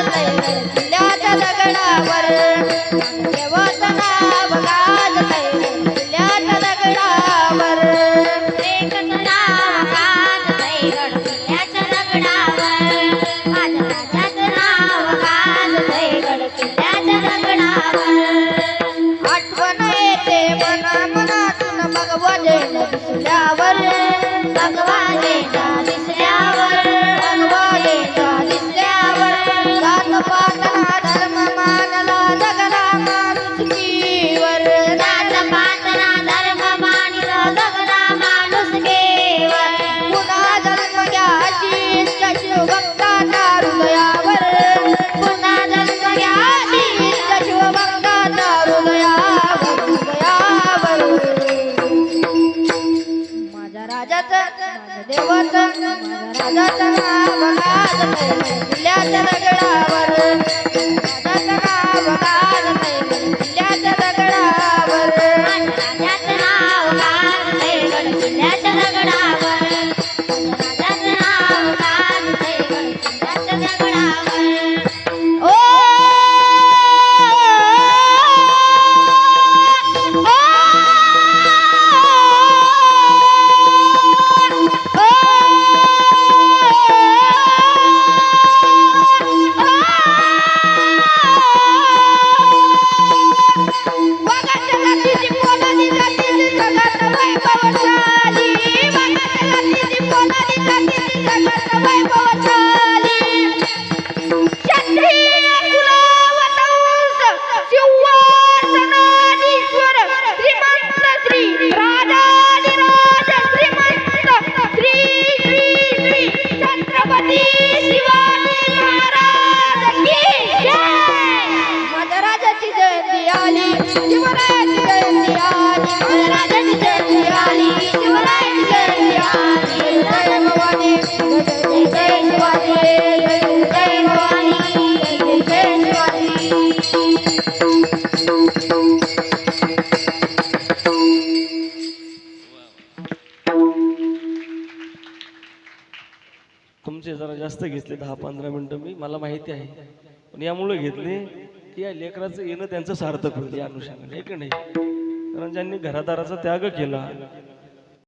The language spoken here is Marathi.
किल्ल्याच्या दगडावर देवाचं नाव गाजतंय किल्ल्याच्या दगडावर एकच नाव गाजतंय किल्ल्याच्या दगडावर माझ्या राजाचं नाव गाजतंय किल्ल्याच्या दगडावर आठवण येते मना मनातून भगवाजेला दिसल्यावर भगवाजेला दिसल्यावर भगवाजेला दिसल्यावर जात पातना धर्म मानला जगला माणुसकीवर जात पातना धर्म मानला जगला माणुसकीवर पुन्हा जन्म घ्यायची इच्छा शिवभक्ताच्या हृदयावर पुन्हा जन्म घ्यायची इच्छा शिवभक्ताच्या हृदयावर हृदयावर माझ्या राजाचं माझ्या देवाचं माझ्या राजाचं नाव गाजतंय किल्ल्याच्या दगडावर राजाचं नाव गाजतंय किल्ल्याच्या दगडावर राजाचं नाव गाजतंय किल्ल्याच्या दगडावर राजाचं नाव गाजतंय किल्ल्याच्या दगडावर ओ तुमचे जरा जास्त घेतले 10-15 मिनिटं मी मला माहिती आहे पण यामुळे घेतले की या लेकराचं येणं त्यांचं सार्थक होईल या अनुषंगाने, आहे की नाही? कारण ज्यांनी घरादाराचा त्याग केला